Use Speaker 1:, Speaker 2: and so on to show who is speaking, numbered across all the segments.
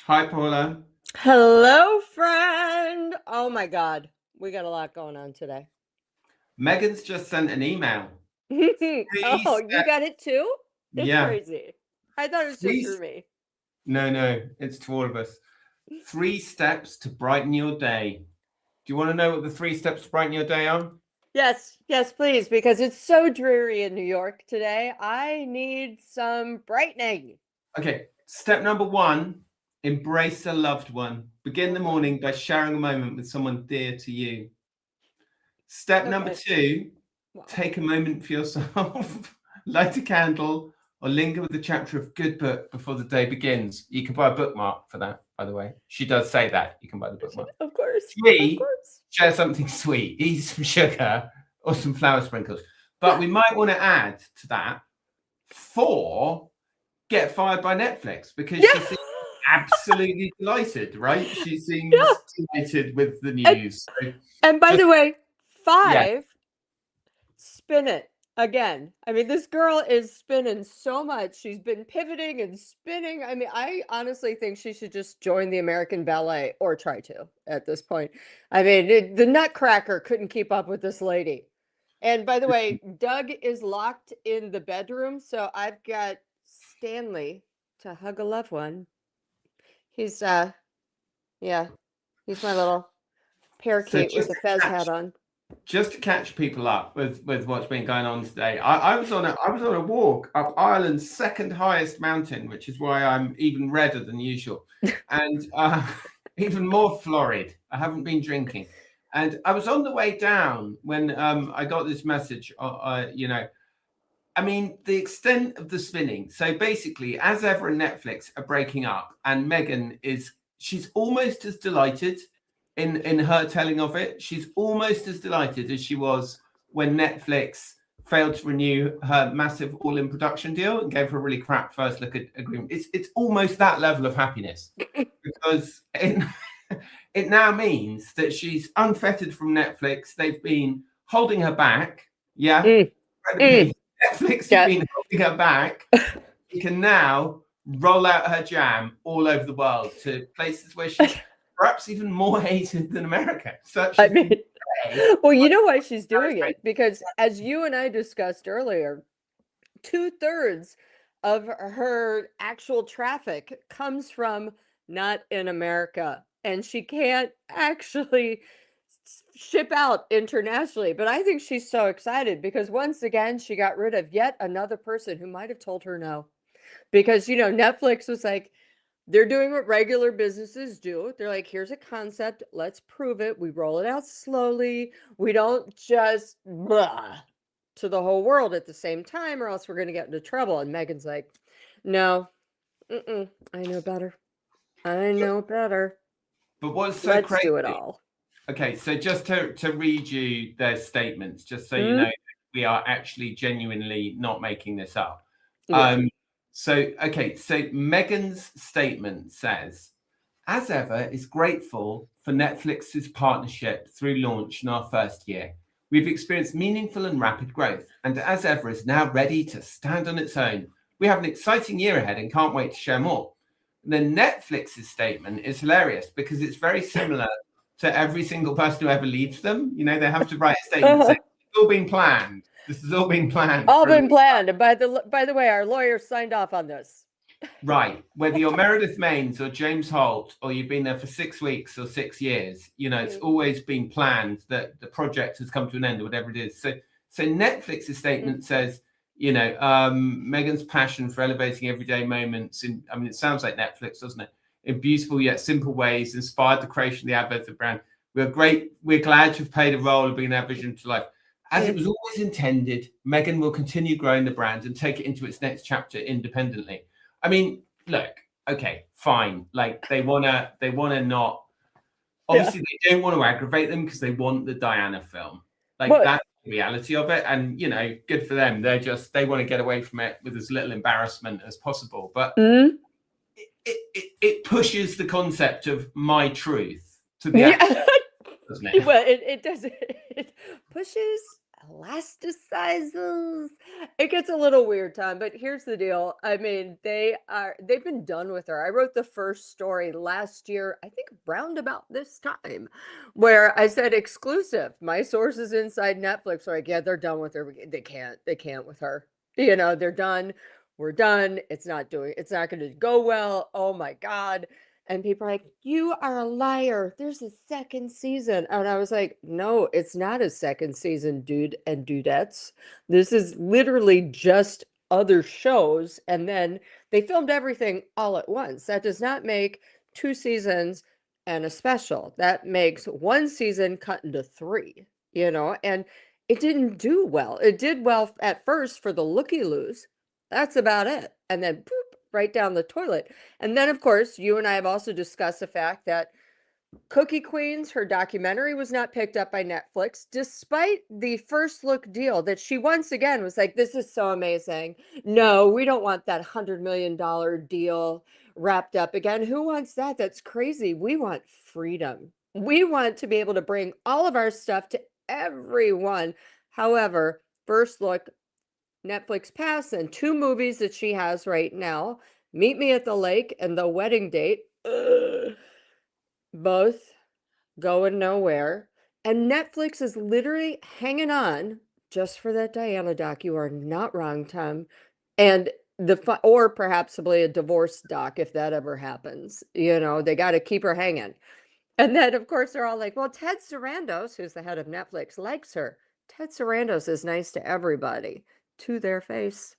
Speaker 1: Hi, Paula.
Speaker 2: Hello, friend. Oh my God. We got a lot going on today.
Speaker 1: Megan's just sent an email. Three
Speaker 2: Oh, you
Speaker 1: step,
Speaker 2: got it too? It's
Speaker 1: yeah,
Speaker 2: crazy. I thought it was just
Speaker 1: three.
Speaker 2: for me.
Speaker 1: No, no, it's to all of us. 3 steps to brighten your day. Do you want to know what the 3 steps to brighten your day are?
Speaker 2: Yes, yes, please, because it's so dreary in New York today. I need some brightening.
Speaker 1: Okay, step number one, embrace a loved one. Begin
Speaker 2: Oh
Speaker 1: the
Speaker 2: boy.
Speaker 1: morning by sharing a moment with someone dear to you. Step number
Speaker 2: Okay.
Speaker 1: two,
Speaker 2: Wow.
Speaker 1: take a moment for yourself, light a candle, or linger with a chapter of good book before the day begins. You can buy a bookmark for that, by the way. She does say that. You can buy the bookmark.
Speaker 2: Of course. Of
Speaker 1: Three,
Speaker 2: course.
Speaker 1: share something sweet. Eat some sugar or some flour sprinkles. But we might want to add to that 4, get fired by Netflix because
Speaker 2: Yeah.
Speaker 1: she seems absolutely delighted, right? She
Speaker 2: Yeah.
Speaker 1: seems delighted with the
Speaker 2: And,
Speaker 1: news. So
Speaker 2: and by
Speaker 1: just,
Speaker 2: the way,
Speaker 1: yeah.
Speaker 2: 5. Spin it again. I mean, this girl is spinning so much. She's been pivoting and spinning. I mean, I honestly think she should just join the American Ballet or try to at this point. I mean, the Nutcracker couldn't keep up with this lady. And by the way, Doug is locked in the bedroom, so I've got Stanley to hug a loved one. He's yeah, he's my little
Speaker 1: So
Speaker 2: parakeet with the fez hat on.
Speaker 1: just to catch people up with what's been going on today, I was on a walk up Ireland's second highest mountain, which is why I'm even redder than usual, and even more florid. I haven't been drinking, and I was on the way down when I got this message. I mean, the extent of the spinning. So basically, as ever and Netflix are breaking up, and she's almost as delighted in her telling of it. She's almost as delighted as she was when Netflix failed to renew her massive all-in production deal and gave her a really crap first look at agreement. It's almost that level of happiness because it now means that she's unfettered from Netflix. They've been holding her back. Yeah,
Speaker 2: Mm, mm,
Speaker 1: incredibly. Netflix have
Speaker 2: yeah.
Speaker 1: been holding her back. She can now roll out her jam all over the world to places where she's perhaps even more hated than America, such
Speaker 2: I
Speaker 1: as the
Speaker 2: mean,
Speaker 1: UK.
Speaker 2: well, you know why she's doing it? Because as you and I discussed earlier, 2/3 of her actual traffic comes from not in America, and she can't actually ship out internationally. But I think she's so excited because once again, she got rid of yet another person who might have told her no. Because, Netflix was like, they're doing what regular businesses do. They're like, here's a concept, let's prove it. We roll it out slowly. We don't just blah to the whole world at the same time, or else we're going to get into trouble. And Megan's like, no, I know better. I know better.
Speaker 1: But what's so
Speaker 2: Let's do it
Speaker 1: crazy?
Speaker 2: all.
Speaker 1: Okay, so just to read you their statements, just so you know,
Speaker 2: Mm?
Speaker 1: we are actually genuinely not making this up.
Speaker 2: Yeah.
Speaker 1: So Megan's statement says, as ever, is grateful for Netflix's partnership through launch in our first year. We've experienced meaningful and rapid growth, and as ever is now ready to stand on its own. We have an exciting year ahead and can't wait to share more. Then Netflix's statement is hilarious because it's very similar to every single person who ever leaves them. They have to write a statement saying it's all been planned. This has all been planned
Speaker 2: All
Speaker 1: for a
Speaker 2: been
Speaker 1: long
Speaker 2: planned. And by the way, our lawyers signed off on this.
Speaker 1: Right. Whether you're Meredith Maines or James Holt, or you've been there for 6 weeks or 6 years, it's always been planned that the project has come to an end or whatever it is. So Netflix's statement says, Megan's passion for elevating everyday moments it sounds like Netflix, doesn't it? In beautiful yet simple ways, inspired the creation of the Adverth brand. We're glad to have played a role of bringing that vision to life. As it was always intended, Megan will continue growing the brand and take it into its next chapter independently. I mean, look, okay, fine. Like they wanna not. Obviously, they don't want to aggravate them because they want the Diana film. Like
Speaker 2: But
Speaker 1: that's the reality of it, and good for them. They want to get away from it with as little embarrassment as possible. But it pushes the concept of my truth to the
Speaker 2: yeah.
Speaker 1: actual, doesn't it?
Speaker 2: Well, it does. It pushes elasticizes. It gets a little weird, Tom, but here's the deal. I mean, they've been done with her. I wrote the first story last year, I think round about this time, where I said exclusive. My sources inside Netflix are like, yeah, they're done with her. They can't with her. They're done. We're done. It's not going to go well. Oh my God. And people are like, you are a liar. There's a second season. And I was like, no, it's not a second season, dude and dudettes. This is literally just other shows. And then they filmed everything all at once. That does not make 2 seasons and a special. That makes one season cut into 3, and it didn't do well. It did well at first for the looky-loos. That's about it. And then boop, right down the toilet. And then, of course, you and I have also discussed the fact that Cookie Queens, her documentary was not picked up by Netflix, despite the first look deal that she once again was like, this is so amazing. No, we don't want that $100 million deal wrapped up again. Who wants that? That's crazy. We want freedom. We want to be able to bring all of our stuff to everyone. However, first look, Netflix pass, and 2 movies that she has right now, Meet Me at the Lake and The Wedding Date, both going nowhere. And Netflix is literally hanging on just for that Diana doc. You are not wrong, Tom. And or perhaps a divorce doc if that ever happens. They got to keep her hanging. And then, of course, they're all like, well, Ted Sarandos, who's the head of Netflix, likes her. Ted Sarandos is nice to everybody, to their face.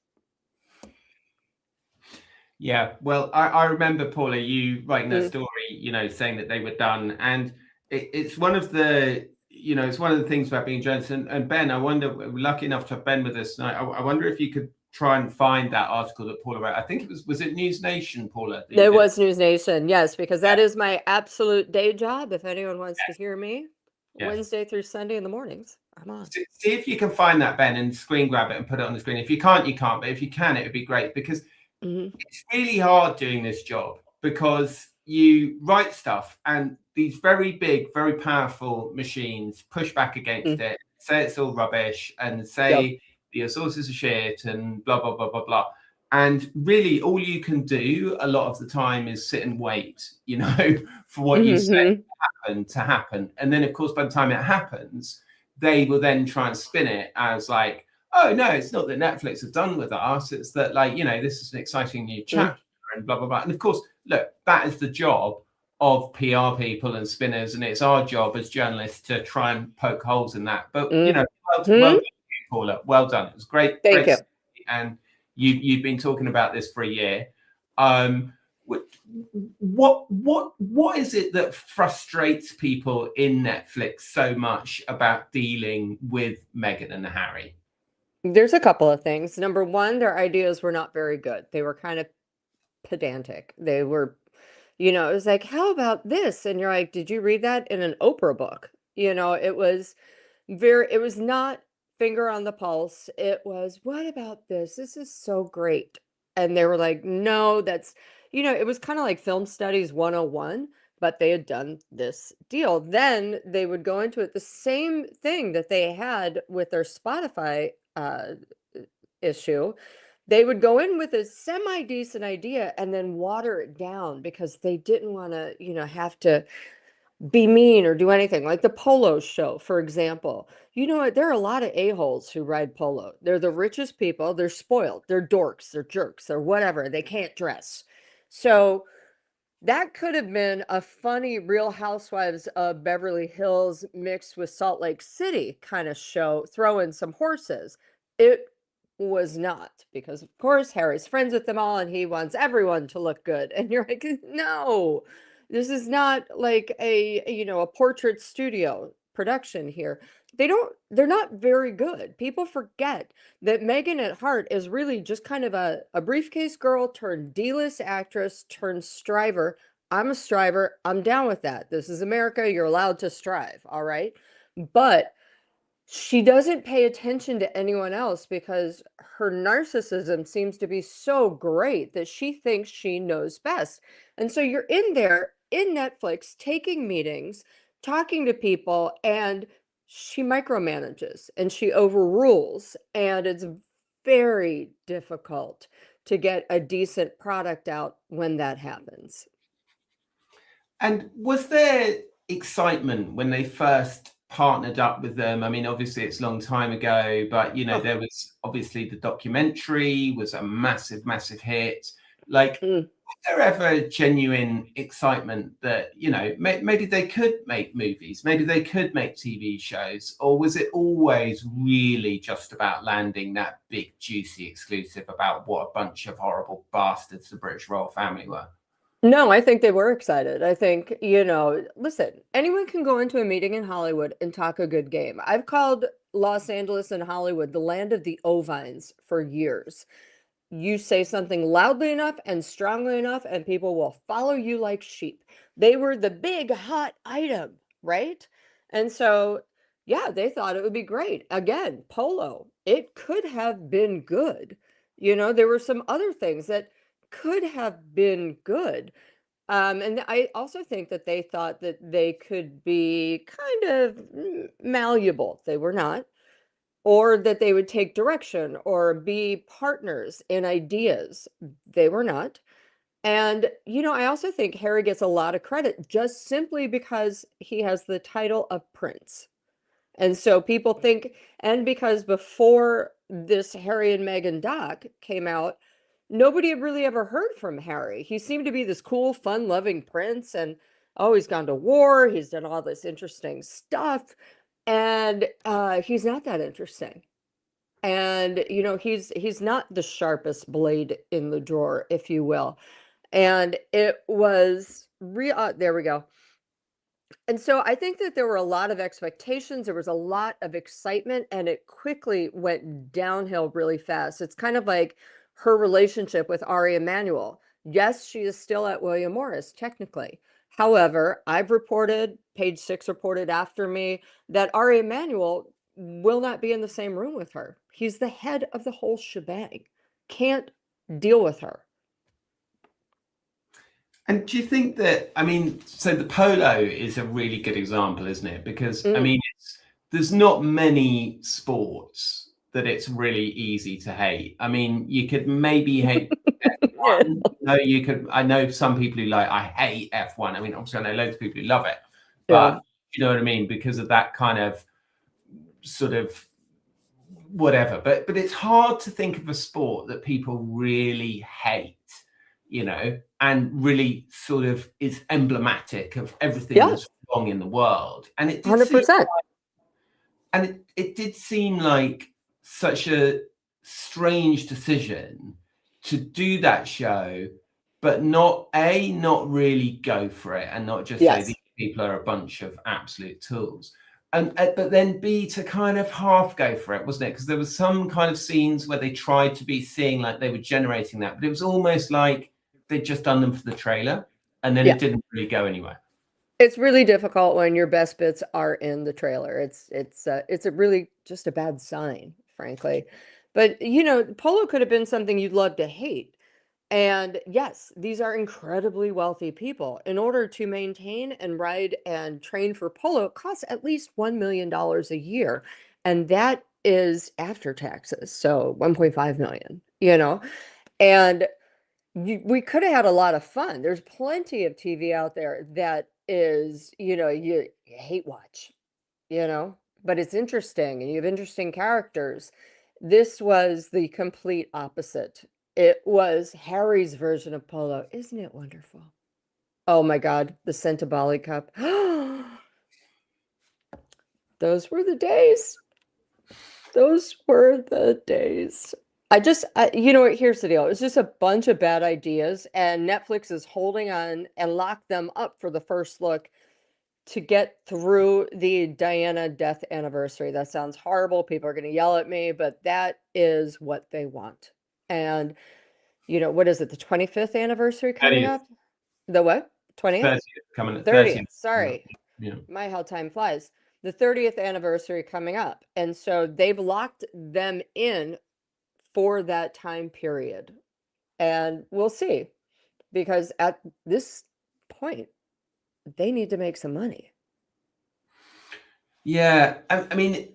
Speaker 1: Yeah, well, I remember, Paula, you writing that story, saying that they were done. And it's one of the, it's one of the things about being journalist. And Ben, I wonder, we're lucky enough to have Ben with us tonight. I wonder if you could try and find that article that Paula wrote. I think it was it News Nation, Paula?
Speaker 2: It was News Nation, yes, because that is my absolute day job. If anyone wants to hear me, Wednesday through Sunday in the mornings, I'm on.
Speaker 1: See if you can find that, Ben, and screen grab it and put it on the screen. If you can't, you can't. But if you can, it would be great, because it's really hard doing this job, because you write stuff and these very big, very powerful machines push back against it, say it's all rubbish, and say your sources are shit and blah, blah, blah, blah, blah. And really, all you can do a lot of the time is sit and wait, for what you say to happen. And then, of course, by the time it happens, they will then try and spin it as like, oh, no, it's not that Netflix have done with us. It's that, this is an exciting new chapter and blah, blah, blah. And of course, look, that is the job of PR people and spinners. And it's our job as journalists to try and poke holes in that. But, well done, Paula. Well done. It was great.
Speaker 2: Thank you.
Speaker 1: And you've been talking about this for a year. What is it that frustrates people in Netflix so much about dealing with Meghan and Harry?
Speaker 2: There's a couple of things. Number one, their ideas were not very good. They were kind of pedantic. They were, it was like, how about this? And you're like, did you read that in an Oprah book? It was not finger on the pulse. It was, what about this? This is so great. And they were like, no, that's, it was kind of like Film Studies 101, but they had done this deal. Then they would go into it, the same thing that they had with their Spotify issue. They would go in with a semi-decent idea and then water it down because they didn't want to, have to be mean or do anything. Like the Polo show, for example. There are a lot of a-holes who ride Polo. They're the richest people. They're spoiled. They're dorks. They're jerks. They're whatever. They can't dress. So that could have been a funny Real Housewives of Beverly Hills mixed with Salt Lake City kind of show, throw in some horses. It was not, because of course Harry's friends with them all and he wants everyone to look good. And you're like, no, this is not like a portrait studio production here. They're not very good. People forget that Meghan at heart is really just kind of a briefcase girl turned D-list actress turned striver. I'm a striver. I'm down with that. This is America. You're allowed to strive. All right. But she doesn't pay attention to anyone else because her narcissism seems to be so great that she thinks she knows best. And so you're in there in Netflix taking meetings, talking to people, and she micromanages and she overrules, and it's very difficult to get a decent product out when that happens.
Speaker 1: And was there excitement when they first partnered up with them? I mean, obviously it's a long time ago, but
Speaker 2: Oh,
Speaker 1: there was obviously the documentary was a massive, massive hit. Like,
Speaker 2: mm.
Speaker 1: was there ever genuine excitement that, maybe they could make movies, maybe they could make TV shows, or was it always really just about landing that big, juicy exclusive about what a bunch of horrible bastards the British royal family were?
Speaker 2: No, I think they were excited. I think, listen, anyone can go into a meeting in Hollywood and talk a good game. I've called Los Angeles and Hollywood the land of the ovines for years. You say something loudly enough and strongly enough, and people will follow you like sheep. They were the big hot item, right? And so, yeah, they thought it would be great. Again, Polo, it could have been good. There were some other things that could have been good. And I also think that they thought that they could be kind of malleable. They were not, or that they would take direction or be partners in ideas. They were not. And, I also think Harry gets a lot of credit just simply because he has the title of prince. And so people think, and because before this Harry and Meghan doc came out, nobody had really ever heard from Harry. He seemed to be this cool, fun-loving prince, and oh, he's gone to war, he's done all this interesting stuff, and he's not that interesting. And he's not the sharpest blade in the drawer, if you will. And it was real. There we go. And so I think that there were a lot of expectations, there was a lot of excitement, and it quickly went downhill really fast. It's kind of like her relationship with Ari Emanuel. Yes, she is still at William Morris, technically. However, I've reported, Page Six reported after me, that Ari Emanuel will not be in the same room with her. He's the head of the whole shebang. Can't deal with her.
Speaker 1: And do you think that, I mean, so the polo is a really good example, isn't it? Because, I
Speaker 2: Mm.
Speaker 1: mean, there's not many sports that it's really easy to hate. I mean, you could maybe hate
Speaker 2: Yeah.
Speaker 1: F1. I know some people who I hate F1. I mean, obviously, I know loads of people who love it.
Speaker 2: Yeah.
Speaker 1: But you know what I mean? Because of that kind of sort of whatever. But it's hard to think of a sport that people really hate, and really sort of is emblematic of everything
Speaker 2: Yeah.
Speaker 1: that's wrong in the world. And it did seem
Speaker 2: 100%.
Speaker 1: it did seem like such a strange decision to do that show, but not really go for it, and not just say
Speaker 2: Yes.
Speaker 1: these people are a bunch of absolute tools. And but then B, to kind of half go for it, wasn't it? Because there was some kind of scenes where they tried to be seeing like they were generating that, but it was almost like they'd just done them for the trailer, and then
Speaker 2: Yeah.
Speaker 1: it didn't really go anywhere.
Speaker 2: It's really difficult when your best bits are in the trailer. It's a really just a bad sign, frankly. But Polo could have been something you'd love to hate. And yes, these are incredibly wealthy people. In order to maintain and ride and train for Polo, it costs at least $1 million a year. And that is after taxes. So 1.5 million, And we could have had a lot of fun. There's plenty of TV out there that is, you hate watch, but it's interesting and you have interesting characters. This was the complete opposite. It was Harry's version of Polo. Isn't it wonderful? Oh my God, the Centibali Cup. Those were the days. Those were the days. Here's the deal. It's just a bunch of bad ideas, and Netflix is holding on and locked them up for the first look to get through the Diana death anniversary. That sounds horrible. People are going to yell at me, but that is what they want. And, what is it? The 25th anniversary coming
Speaker 1: 30th,
Speaker 2: up? The what? 20th?
Speaker 1: 30th coming at
Speaker 2: 30th.
Speaker 1: 30th.
Speaker 2: Sorry.
Speaker 1: Yeah.
Speaker 2: My, how time flies. The 30th anniversary coming up. And so they've locked them in for that time period. And we'll see, because at this point, they need to make some money.
Speaker 1: Yeah, I mean,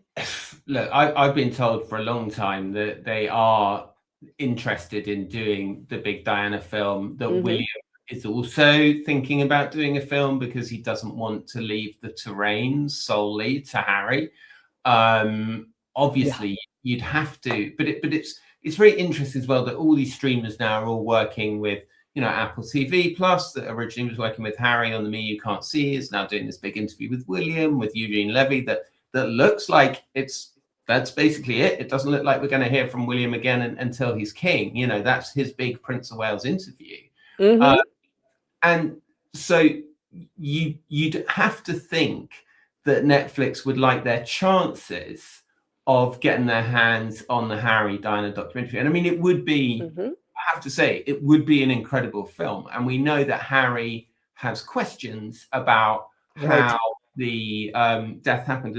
Speaker 1: look, I've been told for a long time that they are interested in doing the big Diana film, that
Speaker 2: Mm-hmm.
Speaker 1: William is also thinking about doing a film because he doesn't want to leave the terrain solely to Harry.
Speaker 2: Yeah.
Speaker 1: Obviously, you'd have to, but it's very interesting as well that all these streamers now are all working with, Apple TV Plus, that originally was working with Harry on the Me You Can't See, is now doing this big interview with William, with Eugene Levy, that looks like that's basically it. It doesn't look like we're going to hear from William again until he's king. That's his big Prince of Wales interview.
Speaker 2: Mm-hmm.
Speaker 1: And so you'd have to think that Netflix would like their chances of getting their hands on the Harry Diana documentary. And I mean, it would be,
Speaker 2: Mm-hmm.
Speaker 1: I have to say, it would be an incredible film. And we know that Harry has questions about
Speaker 2: Right.
Speaker 1: how the death happened.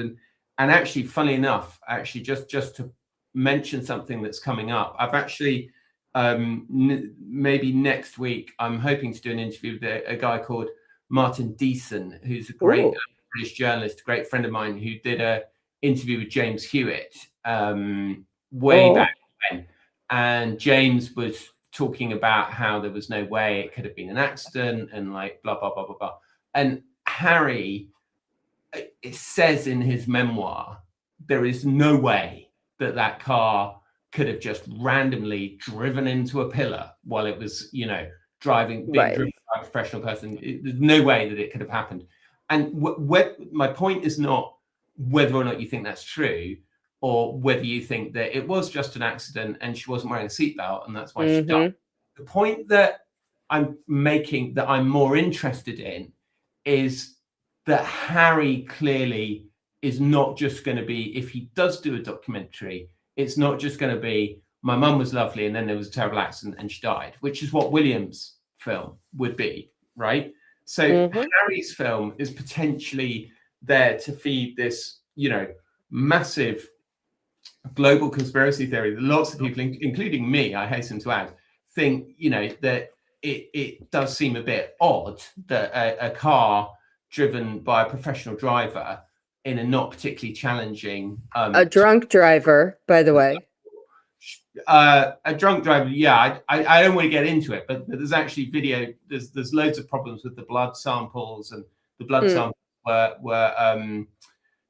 Speaker 1: And actually, funny enough, actually, just to mention something that's coming up, I've actually maybe next week, I'm hoping to do an interview with a guy called Martin Deason, who's a great
Speaker 2: Ooh.
Speaker 1: British journalist, a great friend of mine, who did a interview with James Hewitt way back
Speaker 2: Oh.
Speaker 1: when. And James was talking about how there was no way it could have been an accident and like blah, blah, blah, blah, blah. And Harry, it says in his memoir, there is no way that car could have just randomly driven into a pillar while it was, being
Speaker 2: Right.
Speaker 1: driven by a professional person. There's no way that it could have happened. And my point is not whether or not you think that's true, or whether you think that it was just an accident and she wasn't wearing a seatbelt and that's why she died.
Speaker 2: Mm-hmm.
Speaker 1: The point that I'm making, that I'm more interested in, is that Harry clearly is not just going to be, if he does do a documentary, it's not just going to be, my mum was lovely and then there was a terrible accident and she died, which is what William's film would be, right? So
Speaker 2: Mm-hmm.
Speaker 1: Harry's film is potentially there to feed this, massive global conspiracy theory that lots of people, including me, I hasten to add, think, that it does seem a bit odd that a car driven by a professional driver in a not particularly challenging
Speaker 2: A drunk driver, by the way.
Speaker 1: a drunk driver, yeah, I don't want to get into it, but there's actually video, there's loads of problems with the blood samples, and the blood samples were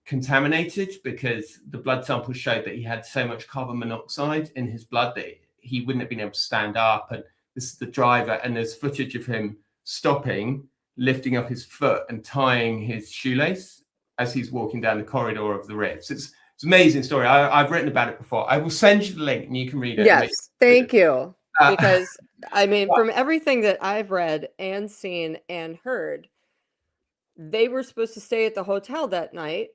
Speaker 1: contaminated because the blood samples showed that he had so much carbon monoxide in his blood that he wouldn't have been able to stand up. And this is the driver, and there's footage of him stopping, lifting up his foot and tying his shoelace as he's walking down the corridor of the Ritz. It's an amazing story. I've written about it before. I will send you the link and you can read it.
Speaker 2: Yes, thank you. Because I mean, from everything that I've read and seen and heard, they were supposed to stay at the hotel that night.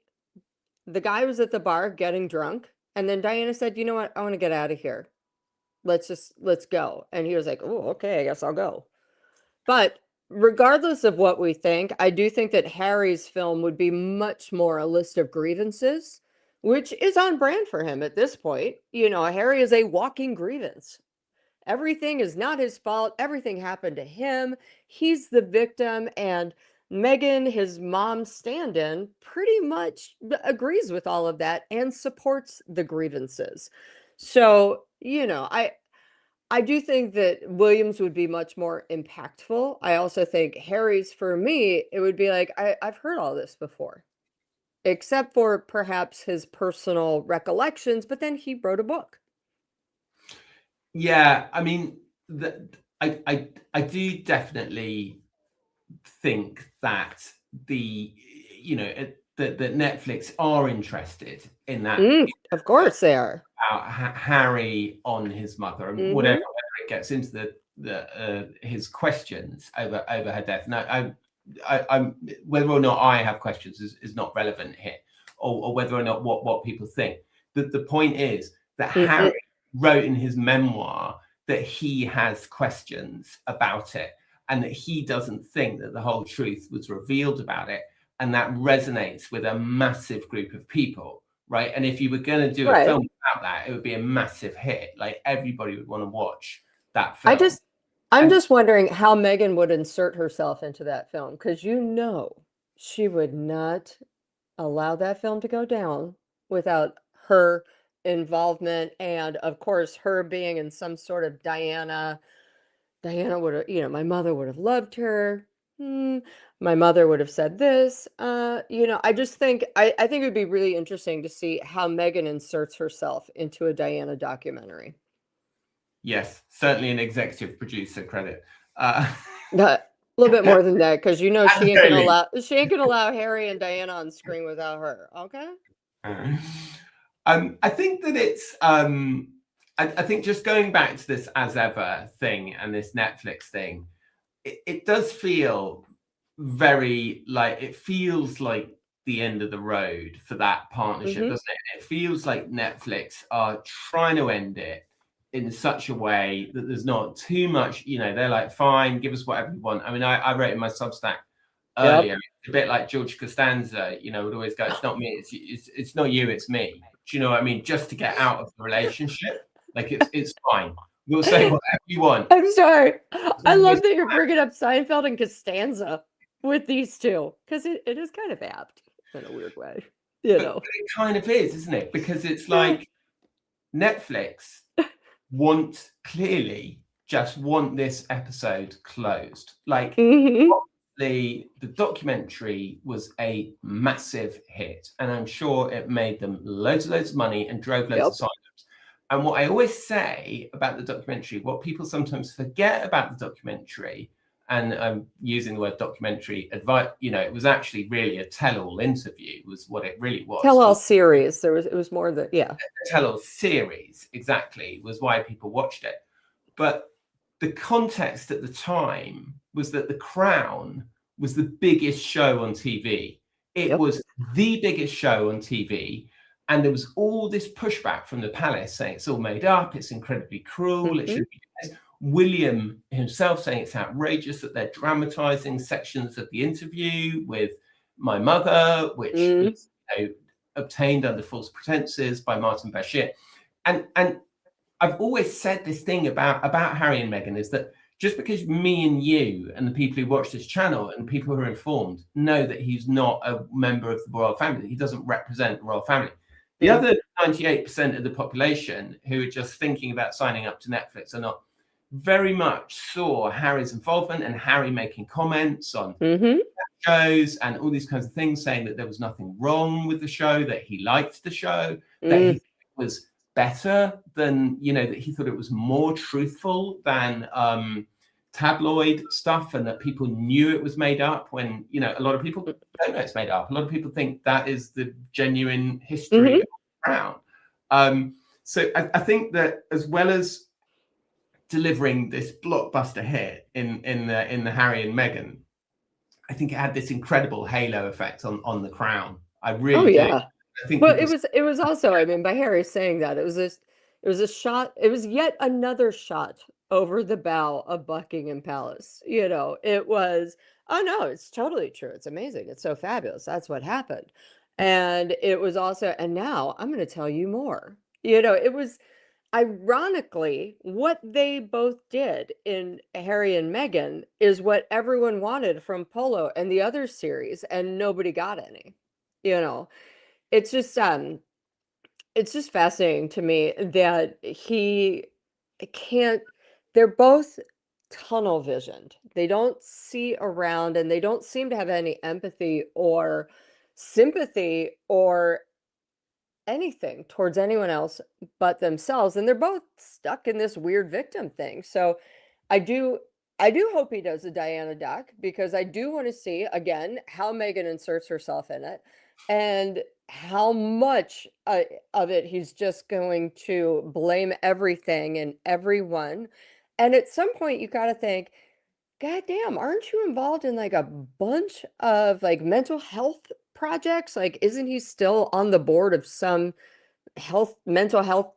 Speaker 2: The guy was at the bar getting drunk, and then Diana said, "You know what? I want to get out of here. Let's go." And he was like, "Oh, okay, I guess I'll go." But regardless of what we think, I do think that Harry's film would be much more a list of grievances, which is on brand for him at this point. Harry is a walking grievance. Everything is not his fault. Everything happened to him. He's the victim. And Meghan, his mom's stand-in, pretty much agrees with all of that and supports the grievances. So, I do think that Williams would be much more impactful. I also think Harry's, for me, it would be like, I've heard all this before, except for perhaps his personal recollections, but then he wrote a book.
Speaker 1: Yeah, I mean, I do definitely think that that Netflix are interested in that.
Speaker 2: Of course they are.
Speaker 1: About Harry on his mother and whatever it gets into his questions over her death. Now, I'm whether or not I have questions is not relevant here, or whether or not what people think. The point is that Harry wrote in his memoir that he has questions about it, and that he doesn't think that the whole truth was revealed about it, and that resonates with a massive group of people, right? And if you were going to do a film about that, it would be a massive hit. Like, everybody would want to watch that film.
Speaker 2: I'm just wondering how Meghan would insert herself into that film, because she would not allow that film to go down without her involvement, and of course her being in some sort of Diana would have, my mother would have loved her. My mother would have said this. I just think I think it would be really interesting to see how Meghan inserts herself into a Diana documentary.
Speaker 1: Yes, certainly an executive producer credit.
Speaker 2: A little bit more than that, because she ain't gonna allow Harry and Diana on screen without her. Okay.
Speaker 1: I think that it's I think just going back to this as ever thing and this Netflix thing, it does feel very like, it feels like the end of the road for that partnership, doesn't it? It feels like Netflix are trying to end it in such a way that there's not too much, they're like, fine, give us whatever you want. I mean, I wrote in my Substack earlier, a bit like George Costanza, would always go, it's not me, it's not you, it's me. Do you know what I mean? Just to get out of the relationship. Like, it's fine. We'll say whatever you want.
Speaker 2: I'm sorry. I love that you're bringing up Seinfeld and Costanza with these two, because it is kind of apt in a weird way. But
Speaker 1: it kind of is, isn't it? Because it's like Netflix clearly just want this episode closed. Like, the documentary was a massive hit, and I'm sure it made them loads of money and drove loads of sign-ups. And what I always say about the documentary, what people sometimes forget about the documentary, and I'm using the word documentary, it was actually really a tell-all interview, was what it really was.
Speaker 2: Tell-all series. It was more the
Speaker 1: a tell-all series, exactly, was why people watched it. But the context at the time was that The Crown was the biggest show on TV. It was the biggest show on TV. And there was all this pushback from the palace saying it's all made up, it's incredibly cruel, it should be this. William himself saying it's outrageous that they're dramatizing sections of the interview with my mother, which was obtained under false pretenses by Martin Bashir. And I've always said this thing about Harry and Meghan is that just because me and you and the people who watch this channel and people who are informed know that he's not a member of the royal family, he doesn't represent the royal family. The other 98% of the population who are just thinking about signing up to Netflix are not, very much saw Harry's involvement and Harry making comments on shows and all these kinds of things, saying that there was nothing wrong with the show, that he liked the show, that he was better than, that he thought it was more truthful than tabloid stuff, and that people knew it was made up when, a lot of people don't know it's made up. A lot of people think that is the genuine history of the Crown. So I think that as well as delivering this blockbuster hit in the Harry and Meghan, I think it had this incredible halo effect on the Crown. I really do. I think
Speaker 2: it was also, I mean, by Harry saying that, it was a shot, it was yet another shot over the bow of Buckingham Palace. It was, oh no, it's totally true. It's amazing. It's so fabulous. That's what happened. And it was also, and now I'm going to tell you more. It was ironically what they both did in Harry and Meghan is what everyone wanted from Polo and the other series, and nobody got any. It's just fascinating to me that they're both tunnel visioned. They don't see around, and they don't seem to have any empathy or sympathy or anything towards anyone else but themselves, and they're both stuck in this weird victim thing. So I do hope he does a Diana doc, because I do want to see again how Meghan inserts herself in it, and how much of it he's just going to blame everything and everyone. And at some point you got to think, God damn, aren't you involved in like a bunch of like mental health projects? Like, isn't he still on the board of some mental health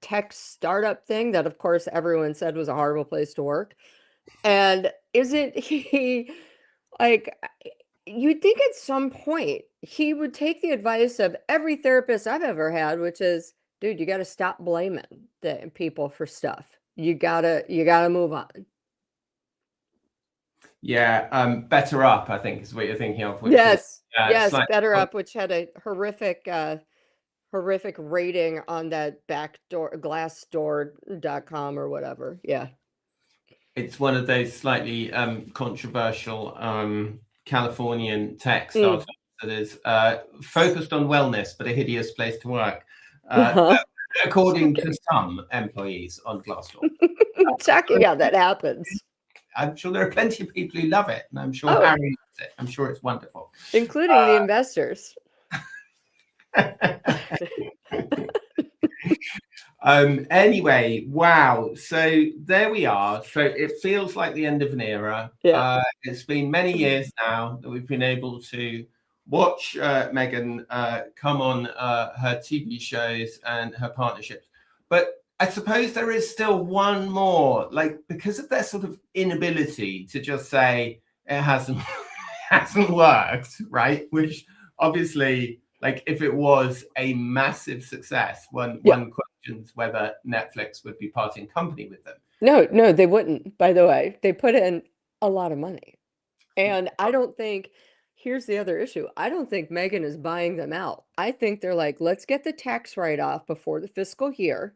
Speaker 2: tech startup thing that, of course, everyone said was a horrible place to work? And isn't he like, you'd think at some point he would take the advice of every therapist I've ever had, which is, dude, you got to stop blaming the people for stuff. You gotta move on.
Speaker 1: Yeah, Better Up, I think, is what you're thinking of, which was
Speaker 2: Yes,
Speaker 1: slightly.
Speaker 2: Better Up, which had a horrific rating on that backdoor glassdoor.com or whatever. Yeah.
Speaker 1: It's one of those slightly controversial Californian tech startups that is focused on wellness, but a hideous place to work, according to some employees on Glassdoor.
Speaker 2: Shocking how that happens.
Speaker 1: I'm sure there are plenty of people who love it, and I'm sure Harry loves it. I'm sure it's wonderful.
Speaker 2: Including the investors.
Speaker 1: Anyway, wow. So there we are. So it feels like the end of an era.
Speaker 2: Yeah.
Speaker 1: It's been many years now that we've been able to watch Meghan come on her TV shows and her partnerships. But I suppose there is still one more, like, because of their sort of inability to just say it hasn't worked, right? Which obviously, like, if it was a massive success, one questions whether Netflix would be parting company with them.
Speaker 2: No, they wouldn't, by the way. They put in a lot of money. And I don't think, here's the other issue. I don't think Meghan is buying them out. I think they're like, let's get the tax write-off before the fiscal year.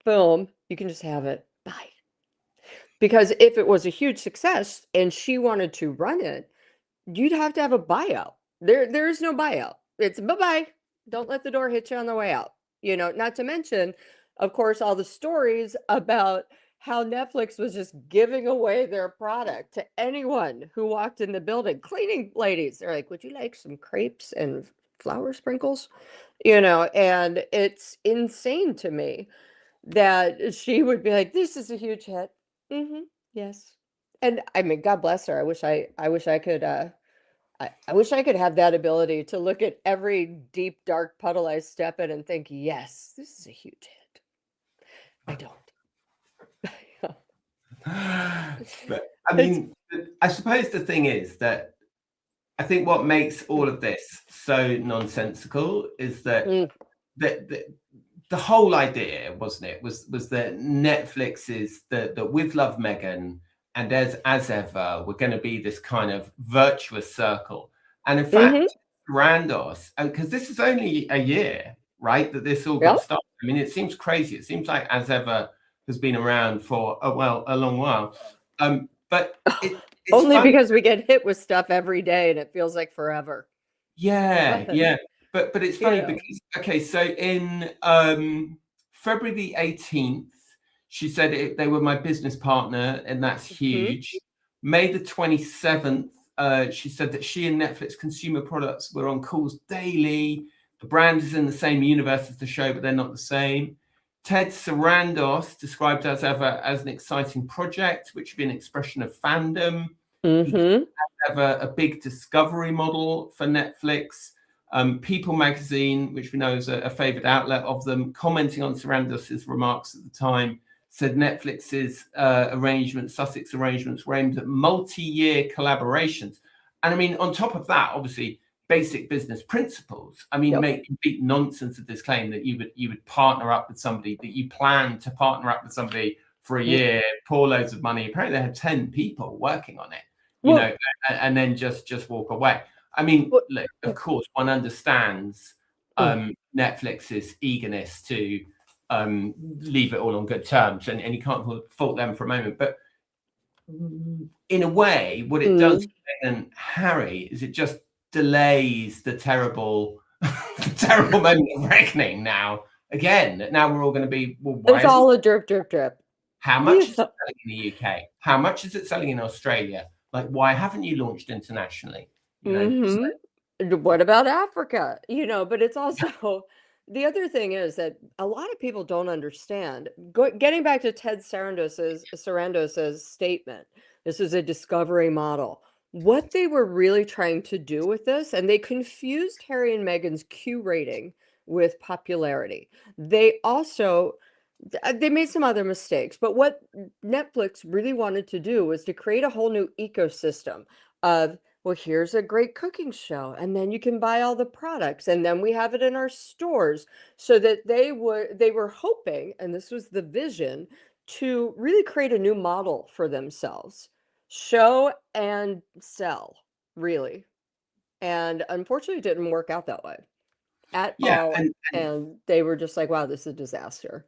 Speaker 2: Boom, you can just have it. Bye. Because if it was a huge success and she wanted to run it, you'd have to have a buyout. There is no buyout. It's bye-bye. Don't let the door hit you on the way out. Not to mention, of course, all the stories about how Netflix was just giving away their product to anyone who walked in the building. Cleaning ladies, they're like, would you like some crepes and flour sprinkles? And it's insane to me that she would be like, this is a huge hit. Yes. And I mean, God bless her. I wish I could I wish I could have that ability to look at every deep, dark puddle I step in and think, yes, this is a huge hit. I don't.
Speaker 1: But I mean, I suppose the thing is that I think what makes all of this so nonsensical is that the whole idea, wasn't it, was that Netflix is that with Love Meghan and as ever, we're going to be this kind of virtuous circle. And in fact, Randos, because this is only a year, right, that this all got started. I mean, it seems crazy. It seems like As Ever has been around for a long while. But it's
Speaker 2: only
Speaker 1: funny.
Speaker 2: because we get hit with stuff every day and it feels like forever.
Speaker 1: Yeah. But it's funny because, okay, so in February the 18th, she said they were my business partner, and that's huge. May the 27th, she said that she and Netflix Consumer Products were on calls daily. The brand is in the same universe as the show, but they're not the same. Ted Sarandos described As Ever as an exciting project, which would be an expression of fandom. As Ever, a big discovery model for Netflix. People magazine, which we know is a favorite outlet of them, commenting on Sarandos's remarks at the time, said Netflix's Sussex arrangements were aimed at multi-year collaborations. And I mean, on top of that, obviously, basic business principles. I mean, make complete nonsense of this claim that you would partner up with somebody, that you plan to partner up with somebody for a year, pour loads of money. Apparently they had 10 people working on it, and then just walk away. I mean, look, of course, one understands Netflix's eagerness to leave it all on good terms, and you can't fault them for a moment. But in a way, what it does and Harry is it just delays the terrible moment of reckoning now. Again, now we're all going to be, well, why
Speaker 2: it's all a drip.
Speaker 1: How much is it selling in the UK? How much is it selling in Australia? Like, why haven't you launched internationally?
Speaker 2: What about Africa? But it's also the other thing is that a lot of people don't understand. Getting back to Ted Sarandos's statement, this is a discovery model. What they were really trying to do with this, and they confused Harry and Meghan's Q rating with popularity. They made some other mistakes, but what Netflix really wanted to do was to create a whole new ecosystem of, well, here's a great cooking show, and then you can buy all the products, and then we have it in our stores, so that they were hoping, and this was the vision, to really create a new model for themselves. show and sell, really. And unfortunately, it didn't work out that way at
Speaker 1: Yeah,
Speaker 2: all.
Speaker 1: and
Speaker 2: And they were just like, wow, this is a disaster.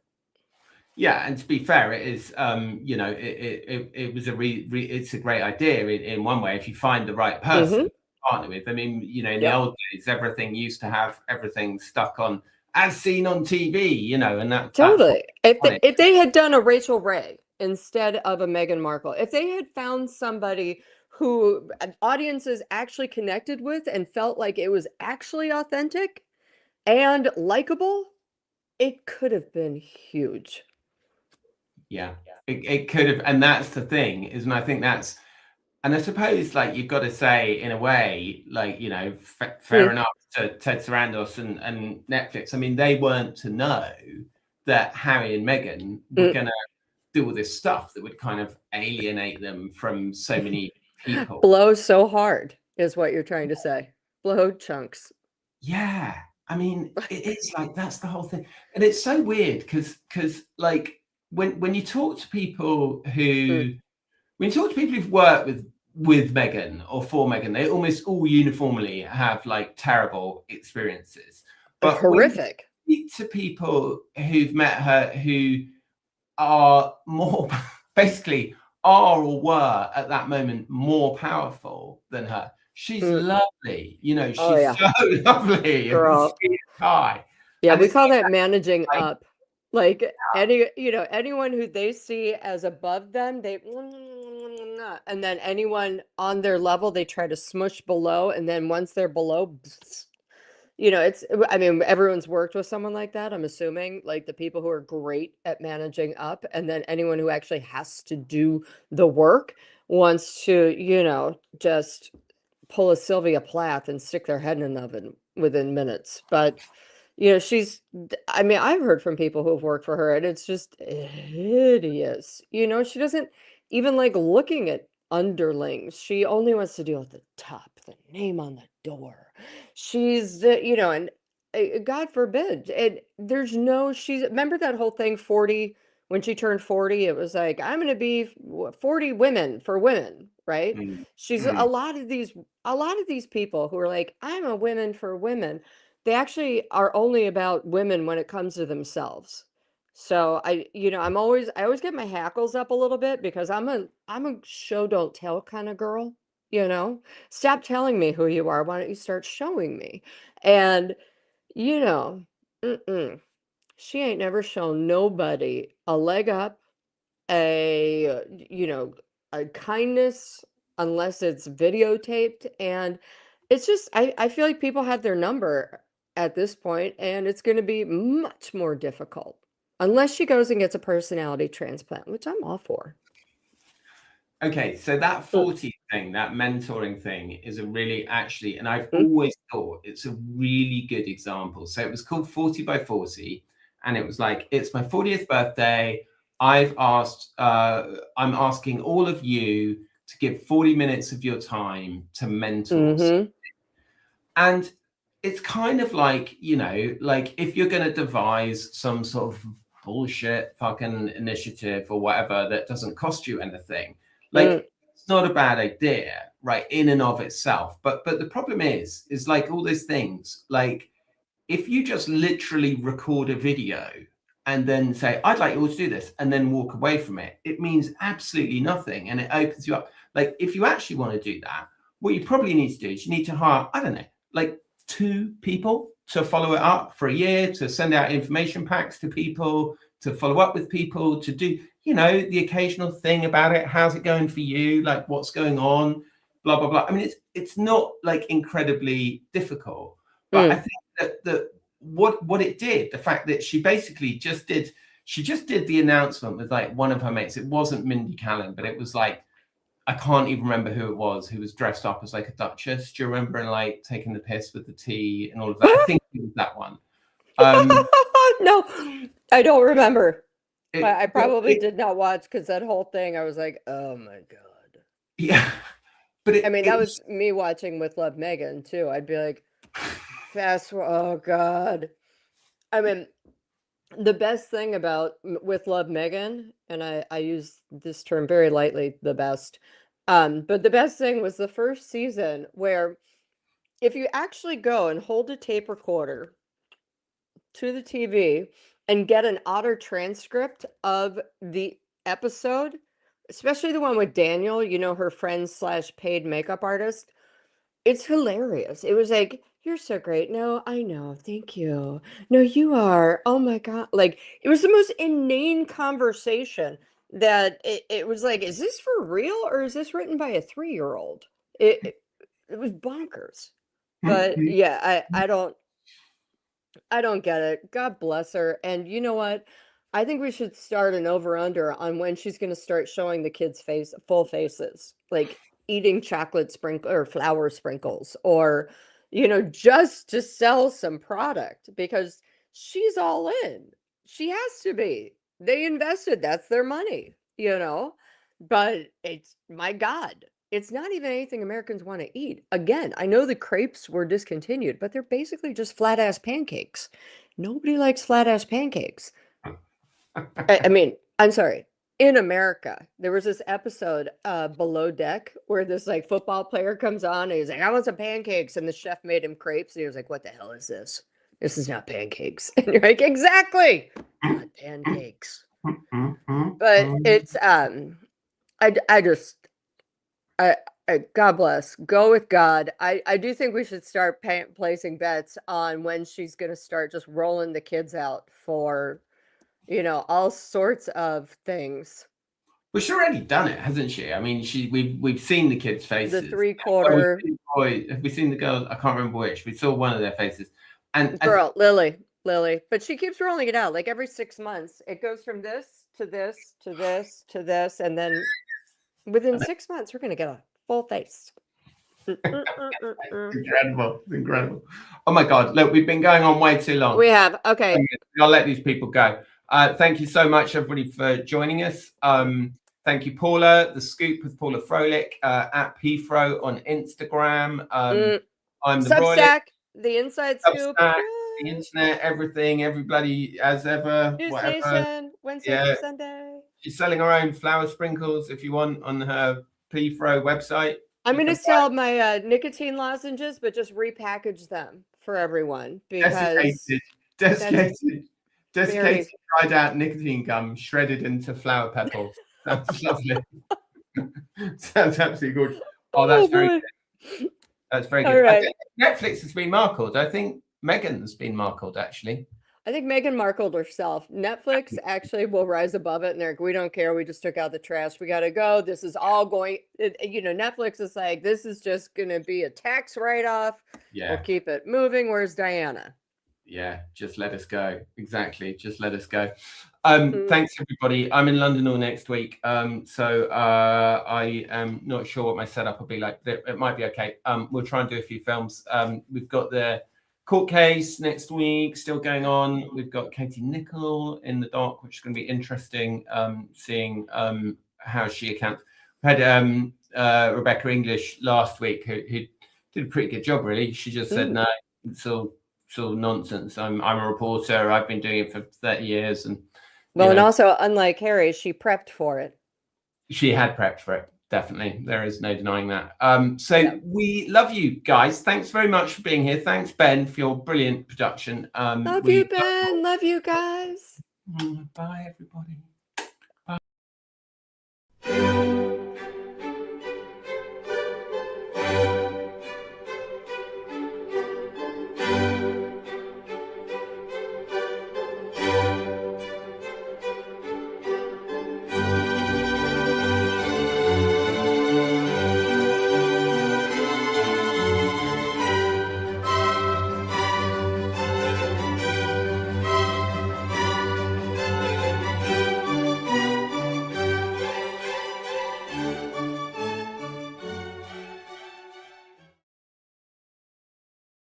Speaker 1: yeah, and to be fair, it is it was it's a great idea in one way if you find the right person
Speaker 2: Mm-hmm.
Speaker 1: to partner with. I mean, in the
Speaker 2: Yep.
Speaker 1: old days, everything used to have everything stuck on as seen on TV, and that's what
Speaker 2: Totally. If
Speaker 1: they wanted.
Speaker 2: they had done a Rachel Ray instead of a Meghan Markle, if they had found somebody who audiences actually connected with and felt like it was actually authentic and likable, it could have been huge.
Speaker 1: Yeah, it could have, and that's the thing, isn't? I think that's, and I suppose like you've got to say in a way, like fair
Speaker 2: Mm,
Speaker 1: enough to Ted Sarandos and Netflix. I mean, they weren't to know that Harry and Meghan were
Speaker 2: mm.
Speaker 1: going to do all this stuff that would kind of alienate them from so many people.
Speaker 2: Blow so hard is what you're trying to say. Blow chunks.
Speaker 1: Yeah, I mean, it is like that's the whole thing, and it's so weird because like when you talk to people
Speaker 2: Mm.
Speaker 1: who when you talk to people who've worked with Meghan or for Meghan, they almost all uniformly have like terrible experiences. But when you
Speaker 2: Horrific.
Speaker 1: speak to people who've met her who are more basically are or were at that moment more powerful than her, she's
Speaker 2: Mm.
Speaker 1: lovely.
Speaker 2: Oh,
Speaker 1: She's
Speaker 2: yeah.
Speaker 1: so lovely and
Speaker 2: Girl.
Speaker 1: sweet and high.
Speaker 2: Yeah,
Speaker 1: And
Speaker 2: we
Speaker 1: it's
Speaker 2: call that managing
Speaker 1: like,
Speaker 2: up. Like anyone who they see as above them, they and then anyone on their level, they try to smush below, and then once they're below, it's I mean, everyone's worked with someone like that, I'm assuming, like the people who are great at managing up, and then anyone who actually has to do the work wants to, just pull a Sylvia Plath and stick their head in an oven within minutes. But I mean, I've heard from people who've worked for her, and it's just hideous. She doesn't even like looking at underlings. She only wants to deal with the top, the name on the door. She's and God forbid. And she's remember that whole thing 40 when she turned 40, it was like, I'm going to be 40 women for women, right?
Speaker 1: mm,
Speaker 2: She's
Speaker 1: mm.
Speaker 2: a lot of these people who are like, I'm a women for women, they actually are only about women when it comes to themselves. So I always get my hackles up a little bit because I'm a show don't tell kind of girl, you know? Stop telling me who you are. Why don't you start showing me? And you know, mm-mm, she ain't never shown nobody a leg up, a kindness unless it's videotaped. And it's just I feel like people have their number at this point, and it's going to be much more difficult unless she goes and gets a personality transplant, which I'm all for.
Speaker 1: Okay, so that
Speaker 2: Mm,
Speaker 1: 40 thing, that mentoring thing is a really actually, and I've
Speaker 2: mm,
Speaker 1: always thought it's a really good example. So it was called 40 by 40, and it was like, it's my 40th birthday. I'm asking all of you to give 40 minutes of your time to mentors.
Speaker 2: mm-hmm,
Speaker 1: And it's kind of like, like if you're going to devise some sort of bullshit fucking initiative or whatever that doesn't cost you anything,
Speaker 2: mm,
Speaker 1: like it's not a bad idea, right, in and of itself. But the problem is like all these things, like if you just literally record a video and then say, I'd like you all to do this, and then walk away from it, it means absolutely nothing. And it opens you up. Like if you actually want to do that, what you probably need to do is you need to hire, I don't know, like 2 people to follow it up for a year, to send out information packs to people, to follow up with people, to do, the occasional thing about it. How's it going for you? Like what's going on? Blah, blah, blah. I mean, it's not like incredibly difficult, but I
Speaker 2: mm.
Speaker 1: think that what it did, the fact that she basically she just did the announcement with like one of her mates. It wasn't Mindy Kaling, but it was like, I can't even remember who it was who was dressed up as like a duchess. Do you remember, and like taking the piss with the tea and all of that? I think it was that one.
Speaker 2: No, I don't remember.
Speaker 1: It,
Speaker 2: I
Speaker 1: but
Speaker 2: probably
Speaker 1: it,
Speaker 2: did not watch because that whole thing, I was like, oh my God.
Speaker 1: yeah, but
Speaker 2: I mean, that
Speaker 1: it
Speaker 2: was
Speaker 1: was
Speaker 2: me watching with Love Megan too. I'd be like, oh God. I mean, the best thing about with Love Megan, and I use this term very lightly, the best, But the best thing was the first season where if you actually go and hold a tape recorder to the TV and get an auto transcript of the episode, especially the one with Daniel, you know, her friend slash paid makeup artist, it's hilarious. It was like, "You're so great. No, I know. Thank you. No, you are. Oh my God." Like, it was the most inane conversation that it was like, is this for real or is this written by a 3-year-old? It was bonkers. But yeah, I don't get it. God bless her. And you know what? I think we should start an over-under on when she's going to start showing the kids' full faces, like eating chocolate sprinkle or flour sprinkles, or, you know, just to sell some product because she's all in. She has to be. They invested. That's their money, you know? But it's, my God, it's not even anything Americans want to eat. Again, I know the crepes were discontinued, but they're basically just flat ass pancakes. Nobody likes flat ass pancakes. I mean, I'm sorry. In America, there was this episode, Below Deck, where this like football player comes on and he's like, "I want some pancakes," and the chef made him crepes, and he was like, "What the hell is this? This is not pancakes." And you're like, "Exactly, not pancakes." But it's I just God bless. Go with God. I do think we should start placing bets on when she's going to start just rolling the kids out for, you know, all sorts of things.
Speaker 1: Well, she's already done it, hasn't she? I mean, we've seen the kids' faces.
Speaker 2: The 3/4.
Speaker 1: Have we seen the girls? I can't remember which. We saw one of their faces. And
Speaker 2: girl, Lily. But she keeps rolling it out. Like every 6 months, it goes from this to this to this to this, and then within 6 months, we're going to get a full face.
Speaker 1: Incredible. Oh my God. Look, we've been going on way too long.
Speaker 2: We have. Okay.
Speaker 1: I'll let these people go. Thank you so much, everybody, for joining us. Thank you, Paula. The Scoop with Paula Froelich at PFro on Instagram. I'm the
Speaker 2: Substack, the Inside Scoop.
Speaker 1: The internet, everything, everybody, as ever.
Speaker 2: News
Speaker 1: whatever.
Speaker 2: Nation, Wednesday to Sunday.
Speaker 1: She's selling her own flour sprinkles if you want on her PFro website.
Speaker 2: I'm going to sell my nicotine lozenges, but just repackage them for everyone because
Speaker 1: desiccated dried out nicotine gum shredded into flour petals. That's lovely. Sounds absolutely good. Oh, that's very good. That's very good.
Speaker 2: Right.
Speaker 1: I think Netflix has been markled. I think Meghan's been markled, actually.
Speaker 2: I think Meghan markled herself. Netflix actually will rise above it, and they're like, "We don't care. We just took out the trash. We got to go. This is all going." You know, Netflix is like, "This is just going to be a tax write-off.
Speaker 1: Yeah,
Speaker 2: we'll keep it moving." Where's Diana?
Speaker 1: Yeah, just let us go. Exactly, just let us go. Thanks, everybody. I'm in London all next week, so I am not sure what my setup will be like. It might be okay. We'll try and do a few films. We've got the court case next week still going on. We've got Katie Nicholl in the dock, which is going to be interesting, seeing how she accounts. We had Rebecca English last week who did a pretty good job, really. She just said, no, it's all nonsense. I'm a reporter. I've been doing it for 30 years. And
Speaker 2: and also, unlike Harry, she prepped for it.
Speaker 1: She had prepped for it. Definitely. There is no denying that. We love you guys. Thanks very much for being here. Thanks, Ben, for your brilliant production.
Speaker 2: Love you, Ben. Love you guys.
Speaker 1: Bye, everybody.